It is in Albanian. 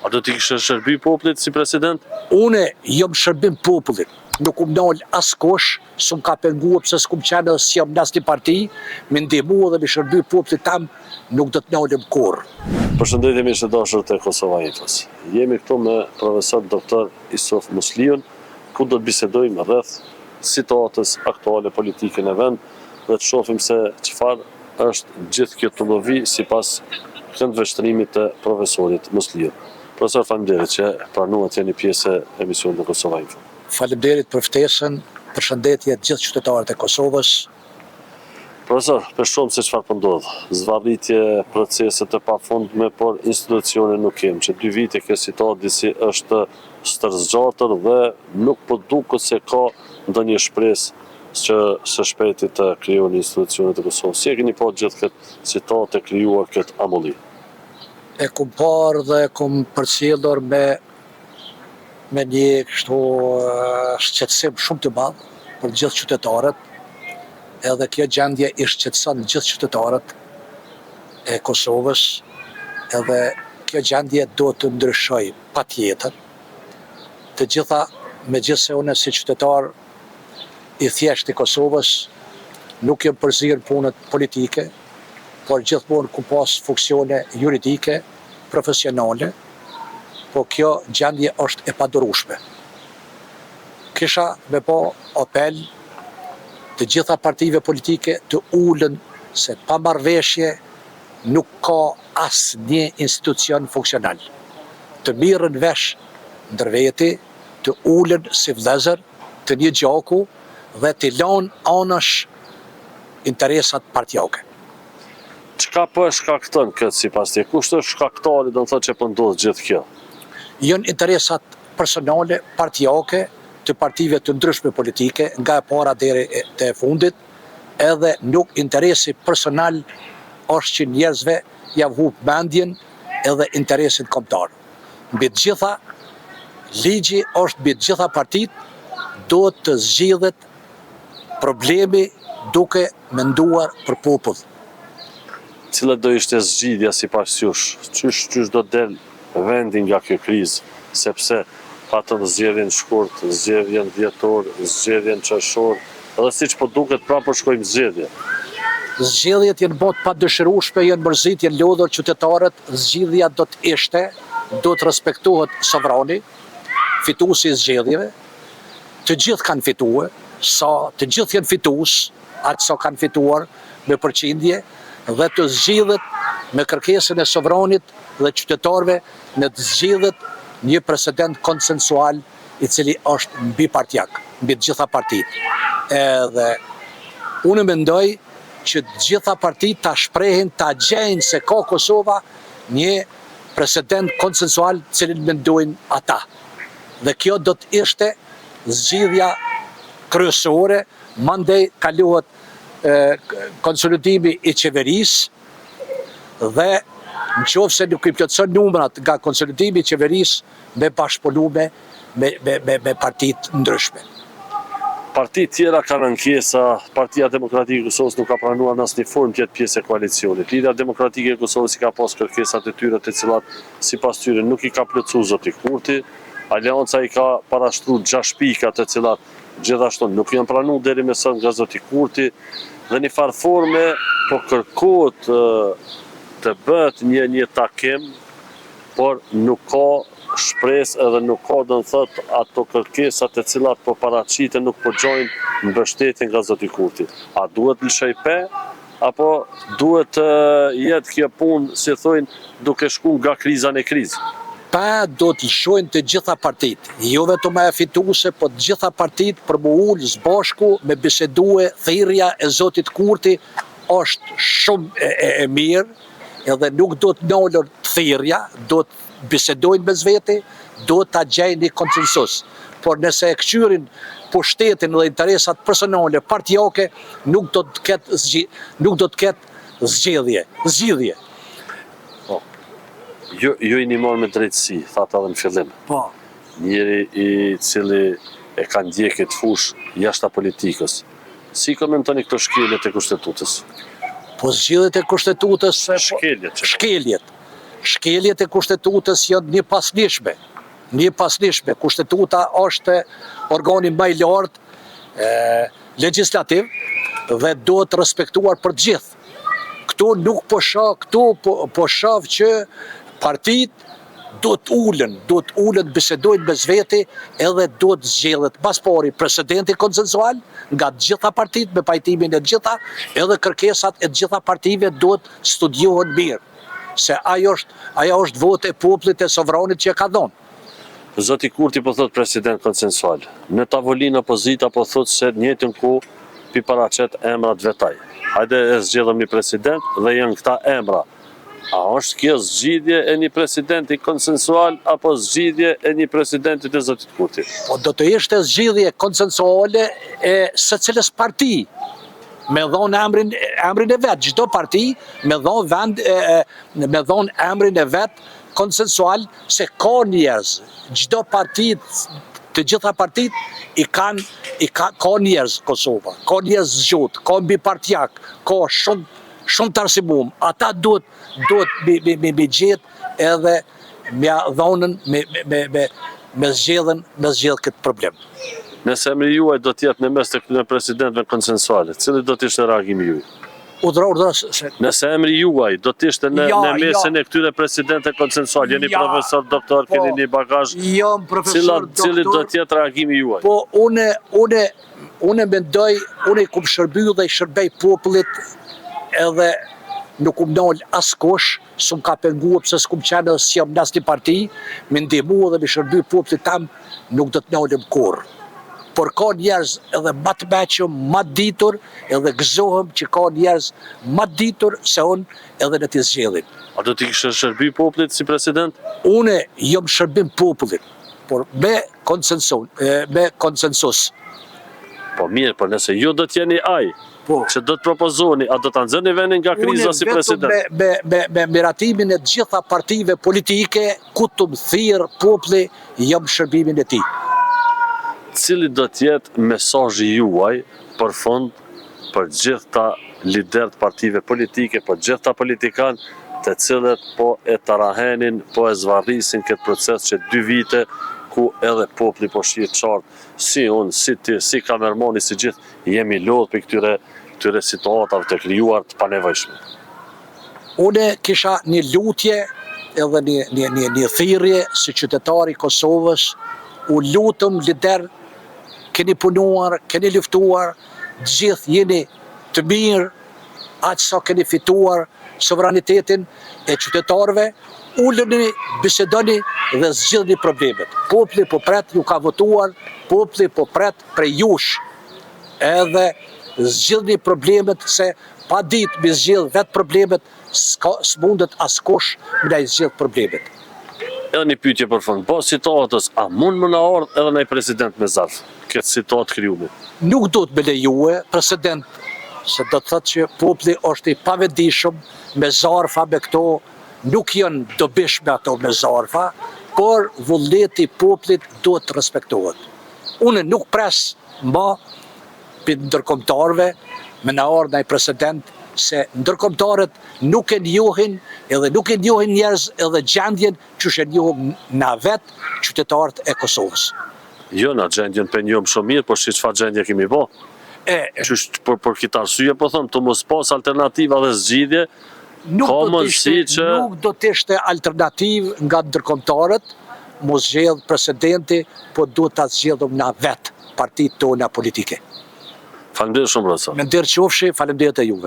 A do t'i kishte shërby popullit si president? Une jam shërbim popullit. Nuk um nal askush, s'um ka penguar pse s'kum qenë dhe si jam në asnjë parti, me ndihmu dhe me shërby popullit tam, nuk do të nalem kurrë. Përshëndetje miq të dashur të Kosova Infos. Jemi këtu me profesor doktor Isuf Musliun, ku do të bisedojmë rreth situatës aktuale politike në vend dhe të shohim se çfarë është gjithë kjo tullovi sipas këndvështrimit të profesorit Musliun. Profesor, faleminderit që pranuat jeni pjesë e emisionit në Kosova Info. Faleminderit për ftesën, përshëndetje të gjithë qytetarët e Kosovës. Profesor, për shumë se çfarë po ndodh, zvarritje, procese të pafundme, por institucione nuk kemi, që 2 vite kjo situatë disi është stërzgjatur dhe nuk po duket se ka ndonjë shpresë që së shpejti të krijohen institucionet e Kosovës. Si e keni pa gjithë këtë situatë e krijuar këtë amolli? E kum parë dhe e kum përcjellur me një kështu shqetësim shumë të madh për gjithë qytetarët. Edhe kjo gjendje i shqetëson gjithë qytetarët e Kosovës, edhe kjo gjendje do të ndryshoj patjetër. Të gjitha, megjithse unë si qytetar i thjesht i Kosovës, nuk jam përzirë punët politike, por gjithmonë ku pas funksione juridike, profesionale, po kjo gjendje është e padurueshme. Kisha me po apel të gjitha partive politike të ulën se pa marrëveshje nuk ka asnjë institucion funksional. Të mirën vesh ndërveti, të ulën si vëllezër të një gjaku dhe të lanë anash interesat partijake. Çka po e shkakton këtë sipas teje? Kush është shkaktari, do të thotë që po ndodh gjithë kjo? Janë interesat personale, partijake, të partive të ndryshme politike, nga e para deri te e fundit, edhe nuk interesi personal është që njerëzve ja hup mendjen edhe interesin kombëtar. Mbi të gjitha, ligji është mbi të gjitha partitë, do të zgjidhet problemi duke menduar për popull. Cila do ishte zgjidhja sipas jush? Çysh do del vendi nga kjo krizë? Sepse patëm zgjedhjen shkurt, zgjedhjen dhjetor, zgjedhjen qershor, edhe siç po duket prapë po shkojmë zgjedhje. Zgjedhjet janë botë pa dëshirueshme, janë mërzit, janë lodhur qytetarët, zgjidhja do të ishte, do të respektohet sovrani, fituesi i zgjedhjeve, të gjithë kanë fituar, të gjithë janë fitues, atë sa kanë fituar me përqindje, dhe të zgjidhet me kërkesën e sovranit dhe qytetarëve në të zgjidhet një president konsensual i cili është mbi partijak, mbi të gjitha partitë. Edhe unë mendoj që të gjitha partitë ta shprehin, ta gjejnë se ka Kosova një president konsensual cilin mendojnë ata. Dhe kjo do të ishte zgjidhja kryesore, mandej kalohet konsolidimi i qeverisë dhe nëse nuk i plotëson numrat nga konsolidimi i qeverisë me bashkëpunume me partitë ndryshme. Partitë tjera kanë ankesa, Partia Demokratike e Kosovës nuk ka pranuar në asnjë formë të jetë pjesë e koalicionit. Lidera Demokratike e Kosovës i ka pas kërkesat e tyre të cilat sipas tyre nuk i ka plotësuar zoti Kurti. Aleanca i ka parashtruar 6 pika të cilat gjithashtu nuk janë pranuar deri më sot nga zoti Kurti. Dhe një farë forme po kërkohet të bëhet një takim, por nuk ka shpresë edhe nuk ka, do të thotë, ato kërkesat e cilat po paraqiten nuk po gjojnë mbështetje nga zoti Kurti. A duhet lëshoj pe, apo duhet të jetë kjo punë, si thojnë, duke shku nga kriza në krizë? Pa do të lëshojnë të gjitha partitë, jo vetëm e fituese, po të gjitha partitë për mu ullë zbashku me bisedue, thirrja e zotit Kurti është shumë e mirë, edhe nuk do të nalër thirrja, do të bisedojnë me zveti, do të gjejnë një konsensus. Por nëse e kqyrin pushtetin dhe interesat personale, partijake, nuk do të ketë zgjidhje. Ju i një marrë me drejtësi, thata edhe në fillim. Po. Njeri i cili e ka ndjekit fush jashta politikës. Si komentoni këto shkeljet e kushtetutës? Po zgjidhjet e kushtetutës... Shkeljet. shkeljet e kushtetutës janë një pasnishme. Kushtetuta është organi më i lartë legjislativ dhe do të respektuar për gjithë. Këtu nuk po shoh që partitë do të ulen, bisedojnë mes veti edhe do të zgjellet pas pari presidenti konsensual nga të gjitha partitë me pajtimin e të gjitha, edhe kërkesat e të gjitha partive do të studiohen mirë, se ajo është votë e popullit e sovranit që e ka dhënë. Zoti Kurti po thot president konsensual. Në tavolinë opozita po thot se në njëjtën kohë pi paraqet emrat vetaj. Hajde e zgjedhëm një president dhe janë këta emra. A është kjo zgjidhje e një presidenti konsensual apo zgjidhje e një presidenti të zotit Kurti? Po do të ishte zgjidhje konsensuale e secilës parti, me dhonë emrin e vet, çdo parti me dhonë emrin e vet konsensual, se ka njerëz, çdo parti, të gjitha partit ka njerëz Kosova, ka njerëz zgjut, ka mbipartijak, ka shumë të arsimum. Ata duhet me gjetë edhe me dhonën, me zgjedh këtë problem. Nëse emri juaj do t'jetë në mes të këtyre presidentëve konsensuale, cili do t'ishte reagimi juaj? Nëse emri juaj do t'ishte në mesin e këtyre presidentëve konsensuale, jeni profesor, doktor, keni një bagazh, cili do t'jetë reagimi juaj? Po, une mendoj, une i kum shërby dhe i shërbej popullit edhe nuk kum nalë askush, s'um ka pengu pëse s'kum qenë dhe s'jam në asnjë parti, me ndihmu dhe me shërby popullit tam, nuk do t'nalëm kur. Por ka njerëz edhe më të meqëm, më ditur, edhe gëzohem që ka njerëz më ditur se unë edhe në të zgjedhin. A do t'i kishe shërby popullit si president? Une jom shërbim popullit, por me konsensus. Po mirë, por nëse ju do t'jeni që do të propozoni, a do të nxjerrni vendin nga kriza si president? Me miratimin e gjitha partive politike, ku të më thirë populli, jam shërbimin e tij. Cili do t'jetë mesazhi juaj për fond për gjitha liderët partive politike, për gjitha politikanë të cilët po e tarahenin, po e zvarrisin këtë proces që 2 vite ku edhe populli po shihet qartë, si unë, si ti, si Kamermani, si gjithë, jemi lodhë për këtyre situatave të krijuar të panevojshme. Une kisha një lutje edhe një thirrje si qytetari i Kosovës, u lutëm lider, keni punuar, keni luftuar, gjithë jeni të mirë, aq sa keni fituar sovranitetin e qytetarëve, uleni, bisedoni dhe zgjidhni problemet. Populli po pret, ju ka votuar, populli po pret prej jush. Edhe zgjidhni problemet, se pa ditë me zgjidh vetë problemet, s'mundet askush me i zgjidh problemet. Edhe një pyetje për fund, po situatës, a mund më na ardhë edhe një president me zarf, këtë situatë krijuar? Nuk do të me lejue president, se do të thotë që populli është i pavetëdijshëm me zarfa, me këto, nuk janë dobishme ato me zarfa, por vullneti i popullit duhet të respektohet. Unë nuk pres më për ndërkombëtarëve me na ardhë një president, se ndërkombëtarët nuk e njohin edhe nuk e njohin njerëz edhe gjendjen që e njohim na vetë qytetarët e Kosovës. Jo, na gjendjen për njohim shumë mirë, por çfarë gjendje kemi bë? Për këtë arsye po them, të mos pas alternativa dhe zgjidhje, nuk do të ishte alternativë nga ndërkombëtarët, mos zgjedh presidenti, po duhet ta zgjedhim na vetë partitë tona politike. Faleminderit shumë, profesor. Mendir qofshi, faleminderit e juve.